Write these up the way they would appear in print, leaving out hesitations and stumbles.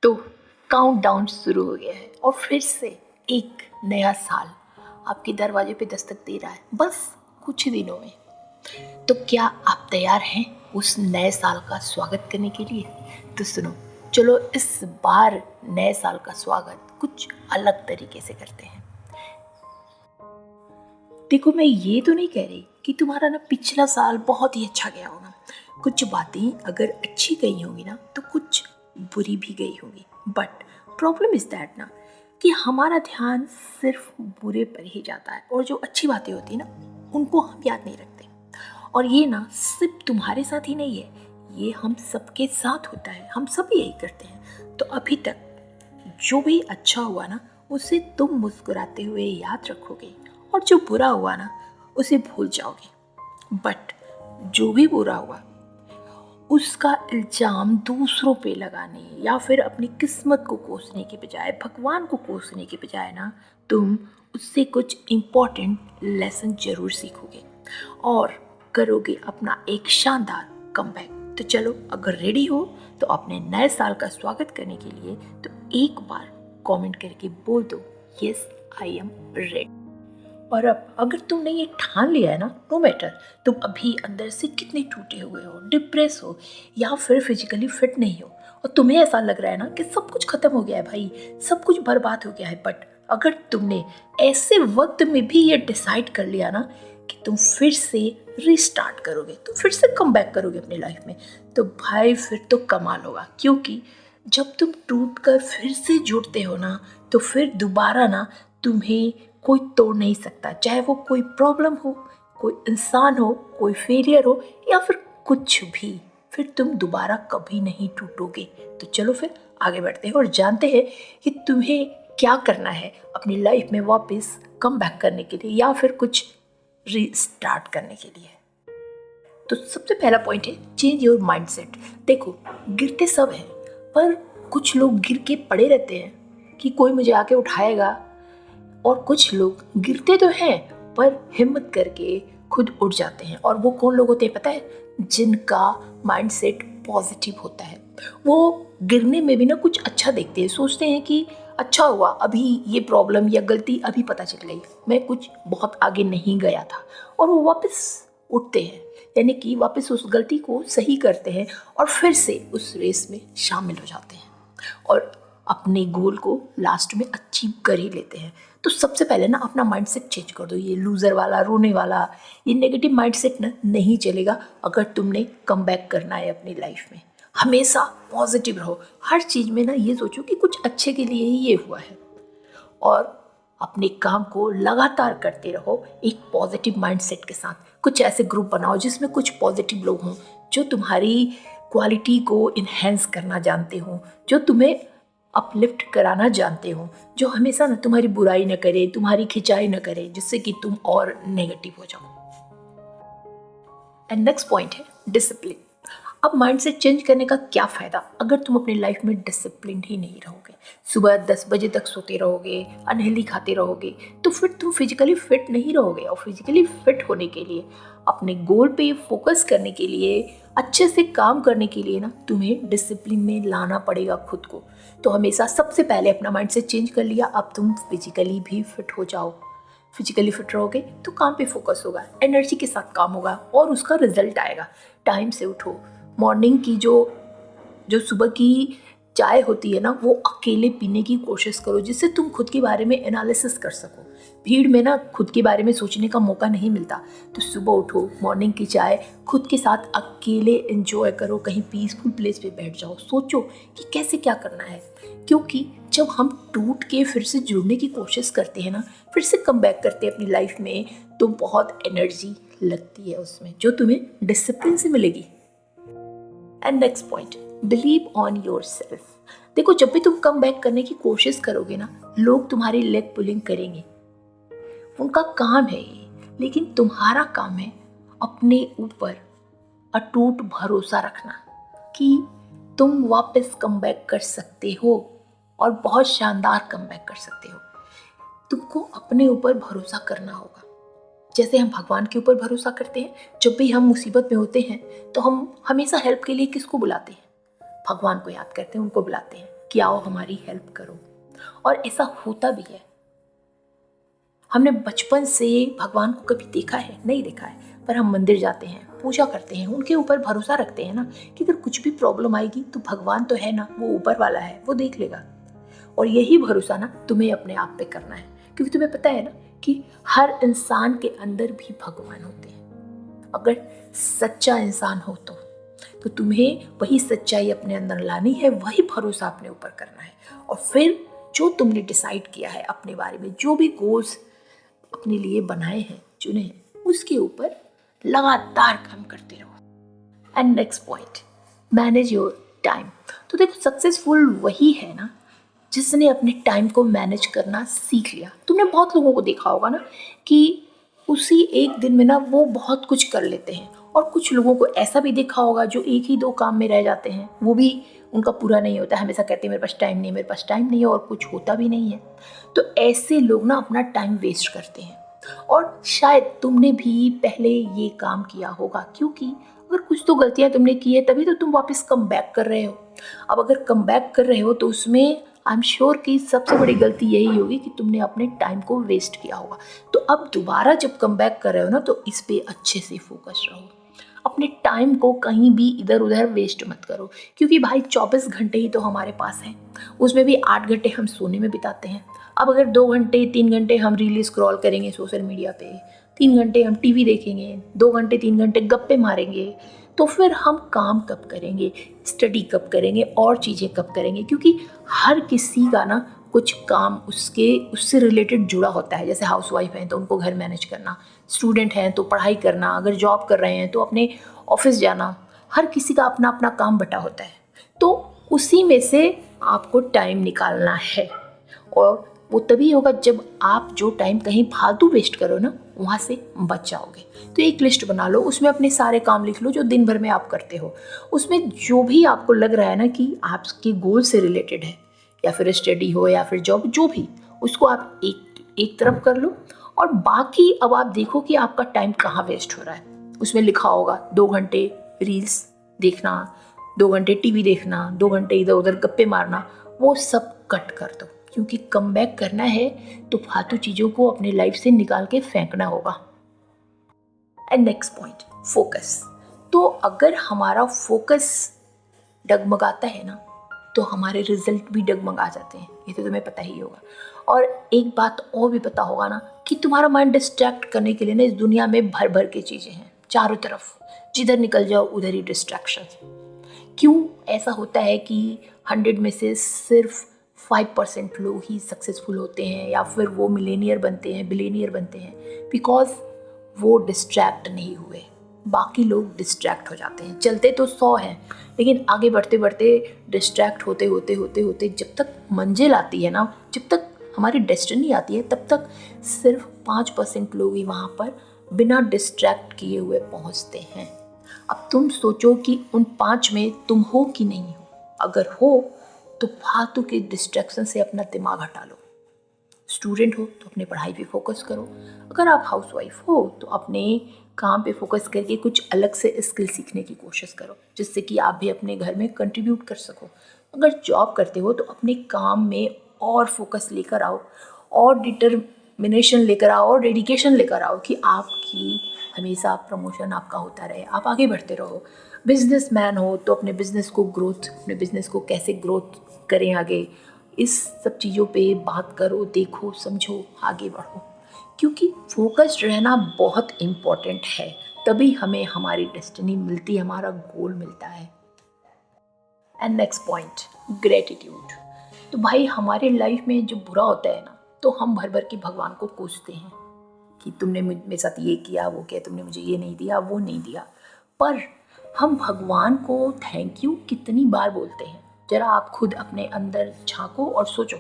तो काउंटडाउन शुरू हो गया है और फिर से एक नया साल आपके दरवाजे पे दस्तक दे रहा है, बस कुछ ही दिनों में। तो क्या आप तैयार हैं उस नए साल का स्वागत करने के लिए? तो सुनो, चलो इस बार नए साल का स्वागत कुछ अलग तरीके से करते हैं। देखो, मैं ये तो नहीं कह रही कि तुम्हारा ना पिछला साल बहुत ही अच्छा गया होगा। कुछ बातें अगर अच्छी गई होंगी ना तो कुछ बुरी भी गई होंगी, बट प्रॉब्लम इज दैट ना कि हमारा ध्यान सिर्फ बुरे पर ही जाता है और जो अच्छी बातें होती है ना उनको हम याद नहीं रखते। और ये ना सिर्फ तुम्हारे साथ ही नहीं है, ये हम सबके साथ होता है, हम सब यही करते हैं। तो अभी तक जो भी अच्छा हुआ ना उसे तुम मुस्कुराते हुए याद रखोगे और जो बुरा हुआ ना उसे भूल जाओगे। बट जो भी बुरा हुआ उसका इल्जाम दूसरों पे लगाने या फिर अपनी किस्मत को कोसने के बजाय, भगवान को कोसने के बजाय ना तुम उससे कुछ इम्पोर्टेंट लेसन जरूर सीखोगे और करोगे अपना एक शानदार कमबैक। तो चलो, अगर रेडी हो तो अपने नए साल का स्वागत करने के लिए तो एक बार कमेंट करके बोल दो, यस आई एम रेडी। और अब अगर तुमने ये ठान लिया है ना, नो मैटर तुम अभी अंदर से कितने टूटे हुए हो, डिप्रेस हो या फिर फिजिकली फिट नहीं हो और तुम्हें ऐसा लग रहा है ना कि सब कुछ खत्म हो गया है भाई, सब कुछ बर्बाद हो गया है, बट अगर तुमने ऐसे वक्त में भी ये डिसाइड कर लिया ना कि तुम फिर से रीस्टार्ट करोगे, तुम फिर से कम बैक करोगे अपनी लाइफ में, तो भाई फिर तो कमाल होगा। क्योंकि जब तुम टूट कर फिर से जुड़ते हो ना तो फिर दोबारा ना तुम्हें कोई तोड़ नहीं सकता, चाहे वो कोई प्रॉब्लम हो, कोई इंसान हो, कोई फेलियर हो या फिर कुछ भी, फिर तुम दोबारा कभी नहीं टूटोगे। तो चलो फिर आगे बढ़ते हैं और जानते हैं कि तुम्हें क्या करना है अपनी लाइफ में वापस कम बैक करने के लिए या फिर कुछ रीस्टार्ट करने के लिए। तो सबसे पहला पॉइंट है चेंज योर माइंडसेट। देखो, गिरते सब हैं पर कुछ लोग गिर के पड़े रहते हैं कि कोई मुझे आके उठाएगा, और कुछ लोग गिरते तो हैं पर हिम्मत करके खुद उठ जाते हैं। और वो कौन लोग होते हैं पता है? जिनका माइंडसेट पॉजिटिव होता है। वो गिरने में भी ना कुछ अच्छा देखते हैं, सोचते हैं कि अच्छा हुआ अभी ये प्रॉब्लम या गलती अभी पता चल गई, मैं कुछ बहुत आगे नहीं गया था, और वो वापस उठते हैं, यानी कि वापस उस गलती को सही करते हैं और फिर से उस रेस में शामिल हो जाते हैं और अपने गोल को लास्ट में अचीव कर ही लेते हैं। तो सबसे पहले ना अपना माइंडसेट चेंज कर दो। ये लूज़र वाला, रोने वाला, ये नेगेटिव माइंडसेट ना नहीं चलेगा अगर तुमने कम बैक करना है अपनी लाइफ में। हमेशा पॉजिटिव रहो, हर चीज़ में ना ये सोचो कि कुछ अच्छे के लिए ही ये हुआ है, और अपने काम को लगातार करते रहो एक पॉजिटिव माइंडसेट के साथ। कुछ ऐसे ग्रुप बनाओ जिसमें कुछ पॉजिटिव लोग हों, जो तुम्हारी क्वालिटी को इन्हेंस करना जानते हों, जो तुम्हें अपलिफ्ट कराना जानते हो, जो हमेशा ना तुम्हारी बुराई न करे, तुम्हारी खिंचाई न करे, जिससे कि तुम और नेगेटिव हो जाओ। एंड नेक्स्ट पॉइंट है डिसिप्लिन। अब माइंडसेट चेंज करने का क्या फ़ायदा अगर तुम अपनी लाइफ में डिसिप्लिन ही नहीं रहोगे? सुबह 10 बजे तक सोते रहोगे, अनहेल्दी खाते रहोगे, तो फिर तुम फिजिकली फिट नहीं रहोगे। और फिजिकली फिट होने के लिए, अपने गोल पे फोकस करने के लिए, अच्छे से काम करने के लिए ना तुम्हें डिसिप्लिन में लाना पड़ेगा खुद को। तो हमेशा सबसे पहले अपना माइंडसेट चेंज कर लिया, अब तुम फिजिकली भी फिट हो जाओ। फिजिकली फिट रहोगे तो काम पे फोकस होगा, एनर्जी के साथ काम होगा और उसका रिजल्ट आएगा। टाइम से उठो, मॉर्निंग की जो जो सुबह की चाय होती है ना वो अकेले पीने की कोशिश करो, जिससे तुम खुद के बारे में एनालिसिस कर सको। भीड़ में ना खुद के बारे में सोचने का मौका नहीं मिलता, तो सुबह उठो, मॉर्निंग की चाय खुद के साथ अकेले एंजॉय करो, कहीं पीसफुल प्लेस पे बैठ जाओ, सोचो कि कैसे क्या करना है। क्योंकि जब हम टूट के फिर से जुड़ने की कोशिश करते हैं ना, फिर से कम बैक करते हैं अपनी लाइफ में, तो बहुत एनर्जी लगती है उसमें, जो तुम्हें डिसिप्लिन से मिलेगी। And next point, believe on your self. देखो, जब भी तुम कम बैक करने की कोशिश करोगे ना, लोग तुम्हारी लेग पुलिंग करेंगे, उनका काम है ये, लेकिन तुम्हारा काम है अपने ऊपर अटूट भरोसा रखना कि तुम वापस कम बैक कर सकते हो और बहुत शानदार कम बैक कर सकते हो। तुमको अपने ऊपर भरोसा करना होगा, जैसे हम भगवान के ऊपर भरोसा करते हैं। जब भी हम मुसीबत में होते हैं तो हम हमेशा हेल्प के लिए किसको बुलाते हैं? भगवान को याद करते हैं, उनको बुलाते हैं कि आओ हमारी हेल्प करो। और ऐसा होता भी है। हमने बचपन से भगवान को कभी देखा है? नहीं देखा है, पर हम मंदिर जाते हैं, पूजा करते हैं, उनके ऊपर भरोसा रखते हैं ना कि अगर कुछ भी प्रॉब्लम आएगी तो भगवान तो है ना, वो ऊपर वाला है, वो देख लेगा। और यही भरोसा ना तुम्हें अपने आप पे करना है, क्योंकि तुम्हें पता है ना कि हर इंसान के अंदर भी भगवान होते हैं। अगर सच्चा इंसान हो तो तुम्हें वही सच्चाई अपने अंदर लानी है, वही भरोसा अपने ऊपर करना है। और फिर जो तुमने डिसाइड किया है अपने बारे में, जो भी गोल्स अपने लिए बनाए हैं, चुने हैं, उसके ऊपर लगातार काम करते रहो। And next point, manage your time. तो देखो, सक्सेसफुल वही है ना जिसने अपने टाइम को मैनेज करना सीख लिया। तुमने बहुत लोगों को देखा होगा ना कि उसी एक दिन में ना वो बहुत कुछ कर लेते हैं, और कुछ लोगों को ऐसा भी देखा होगा जो एक ही दो काम में रह जाते हैं, वो भी उनका पूरा नहीं होता। हमेशा कहते हैं मेरे पास टाइम नहीं है, मेरे पास टाइम नहीं है, और कुछ होता भी नहीं है। तो ऐसे लोग ना अपना टाइम वेस्ट करते हैं। और शायद तुमने भी पहले ये काम किया होगा, क्योंकि अगर कुछ तो गलतियां तुमने की है तभी तो तुम वापस कम बैक कर रहे हो। अब अगर कम बैक कर रहे हो तो उसमें आई एम श्योर कि सबसे बड़ी गलती यही होगी कि तुमने अपने टाइम को वेस्ट किया होगा। तो अब दोबारा जब कम बैक कर रहे हो ना, तो इस पे अच्छे से फोकस रहो। अपने टाइम को कहीं भी इधर उधर वेस्ट मत करो, क्योंकि भाई 24 घंटे ही तो हमारे पास हैं, उसमें भी 8 घंटे हम सोने में बिताते हैं। अब अगर 2 घंटे 3 घंटे हम रील स्क्रॉल करेंगे सोशल मीडिया पे, 3 घंटे हम टीवी देखेंगे, 2 घंटे 3 घंटे गप्पे मारेंगे, तो फिर हम काम कब करेंगे, स्टडी कब करेंगे, और चीज़ें कब करेंगे? क्योंकि हर किसी का ना कुछ काम उससे रिलेटेड जुड़ा होता है। जैसे हाउसवाइफ हैं तो उनको घर मैनेज करना, स्टूडेंट हैं तो पढ़ाई करना, अगर जॉब कर रहे हैं तो अपने ऑफिस जाना, हर किसी का अपना अपना काम बटा होता है। तो उसी में से आपको टाइम निकालना है, और वो तभी होगा जब आप जो टाइम कहीं फालतू वेस्ट करो ना, वहाँ से बच जाओगे। तो एक लिस्ट बना लो, उसमें अपने सारे काम लिख लो जो दिन भर में आप करते हो। उसमें जो भी आपको लग रहा है ना कि आपके गोल से रिलेटेड है, या फिर स्टडी हो या फिर जॉब, जो भी, उसको आप एक तरफ कर लो। और बाकी अब आप देखो कि आपका टाइम कहाँ वेस्ट हो रहा है। उसमें लिखा होगा 2 घंटे रील्स देखना, 2 घंटे टीवी देखना, 2 घंटे इधर उधर गप्पे मारना, वो सब कट कर दो, क्योंकि कम बैक करना है तो फालतू चीज़ों को अपने लाइफ से निकाल के फेंकना होगा। And next point, focus. तो अगर हमारा फोकस डगमगाता है ना, तो हमारे रिजल्ट भी डगमगा जाते हैं, ये तो तुम्हें पता ही होगा। और एक बात और भी पता होगा ना कि तुम्हारा माइंड डिस्ट्रैक्ट करने के लिए ना इस दुनिया में भर भर के चीज़ें हैं चारों तरफ, जिधर निकल जाओ उधर ही डिस्ट्रैक्शन। क्यों ऐसा होता है कि 100 में से सिर्फ 5% लोग ही सक्सेसफुल होते हैं, या फिर वो मिलेनियर बनते हैं, बिलेनियर बनते हैं? बिकॉज वो डिस्ट्रैक्ट नहीं हुए। बाकी लोग डिस्ट्रैक्ट हो जाते हैं। चलते तो 100 हैं, लेकिन आगे बढ़ते बढ़ते डिस्ट्रैक्ट होते होते होते होते जब तक मंजिल आती है ना, जब तक हमारी डेस्टिनी आती है, तब तक सिर्फ 5% लोग ही वहाँ पर बिना डिस्ट्रैक्ट किए हुए पहुँचते हैं। अब तुम सोचो कि उन 5 में तुम हो कि नहीं हो। अगर हो तो फालतू के डिस्ट्रैक्शन से अपना दिमाग हटा लो। स्टूडेंट हो तो अपने पढ़ाई पे फोकस करो। अगर आप हाउसवाइफ हो तो अपने काम पे फोकस करके कुछ अलग से स्किल सीखने की कोशिश करो, जिससे कि आप भी अपने घर में कंट्रीब्यूट कर सको। अगर जॉब करते हो तो अपने काम में और फोकस लेकर आओ, और डिटर्मिनेशन लेकर आओ, और डेडिकेशन लेकर आओ कि आपकी हमेशा प्रमोशन आपका होता रहे, आप आगे बढ़ते रहो। बिजनेसमैन हो तो अपने बिजनेस को कैसे ग्रोथ करें आगे, इस सब चीज़ों पे बात करो, देखो, समझो, आगे बढ़ो। क्योंकि फोकस्ड रहना बहुत इम्पॉर्टेंट है, तभी हमें हमारी डेस्टिनी मिलती है, हमारा गोल मिलता है। And next point, gratitude. तो भाई हमारे लाइफ में जो बुरा होता है ना, तो हम भर भर के भगवान को कोसते हैं कि तुमने मेरे साथ ये किया, वो किया, तुमने मुझे ये नहीं दिया, वो नहीं दिया। पर हम भगवान को थैंक यू कितनी बार बोलते हैं? जरा आप खुद अपने अंदर झांको और सोचो,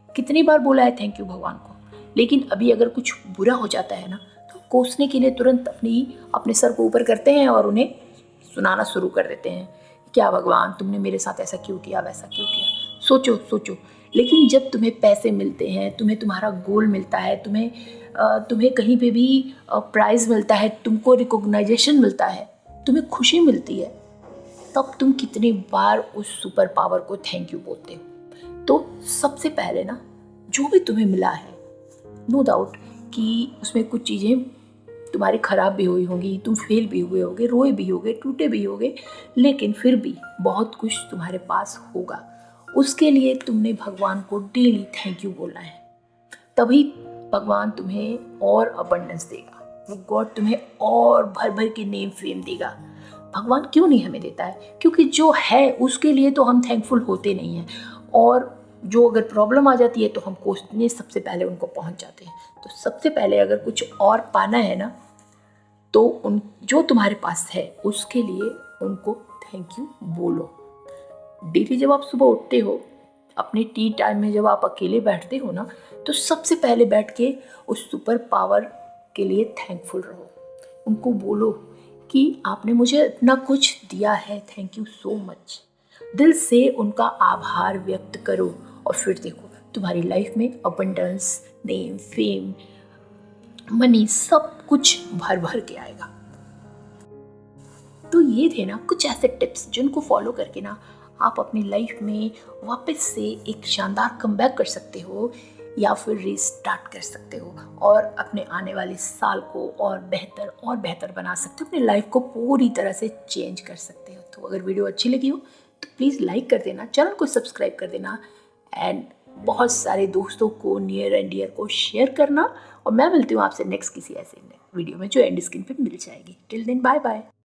कितनी बार बोला है थैंक यू भगवान को? लेकिन अभी अगर कुछ बुरा हो जाता है ना, तो कोसने के लिए तुरंत अपने सर को ऊपर करते हैं और उन्हें सुनाना शुरू कर देते हैं, क्या भगवान तुमने मेरे साथ ऐसा क्यों किया, वैसा क्यों किया? सोचो सोचो। लेकिन जब तुम्हें पैसे मिलते हैं, तुम्हें तुम्हारा गोल मिलता है, तुम्हें कहीं पे भी प्राइज़ मिलता है, तुमको रिकॉग्नाइजेशन मिलता है, तुम्हें खुशी मिलती है, तब तुम कितनी बार उस सुपर पावर को थैंक यू बोलते हो? तो सबसे पहले ना जो भी तुम्हें मिला है, नो डाउट कि उसमें कुछ चीज़ें तुम्हारी ख़राब भी हुई होंगी, तुम फेल भी हुए होगे, रोए भी होगे, टूटे भी होगे, लेकिन फिर भी बहुत कुछ तुम्हारे पास होगा। उसके लिए तुमने भगवान को डेली थैंक यू बोलना है, तभी भगवान तुम्हें और अबंडेंस देगा, वो गॉड तुम्हें और भर भर के नेम फेम देगा। भगवान क्यों नहीं हमें देता है? क्योंकि जो है उसके लिए तो हम थैंकफुल होते नहीं हैं, और जो अगर प्रॉब्लम आ जाती है तो हम कोसने सबसे पहले उनको पहुंच जाते हैं। तो सबसे पहले अगर कुछ और पाना है ना, तो उन जो तुम्हारे पास है उसके लिए उनको थैंक यू बोलो। डेली जब आप सुबह उठते हो, अपने टी टाइम में जब आप अकेले बैठते हो ना, तो सबसे पहले बैठ के उस सुपर पावर के लिए थैंकफुल रहो। उनको बोलो कि आपने मुझे इतना कुछ दिया है, थैंक यू सो मच। दिल से उनका आभार व्यक्त करो, और फिर देखो तुम्हारी लाइफ में अबंडेंस, नेम, फेम, मनी सब कुछ भर भर के आएगा। तो ये थे ना कुछ ऐसे टिप्स जिनको फॉलो करके ना आप अपनी लाइफ में वापस से एक शानदार कमबैक कर सकते हो, या फिर रीस्टार्ट कर सकते हो, और अपने आने वाले साल को और बेहतर बना सकते हो, अपनी लाइफ को पूरी तरह से चेंज कर सकते हो। तो अगर वीडियो अच्छी लगी हो तो प्लीज़ लाइक कर देना, चैनल को सब्सक्राइब कर देना, एंड बहुत सारे दोस्तों को, नियर एंड डियर को शेयर करना। और मैं मिलती हूँ आपसे नेक्स्ट किसी ऐसे वीडियो में जो एंड स्क्रीन पे मिल जाएगी। Till then bye bye.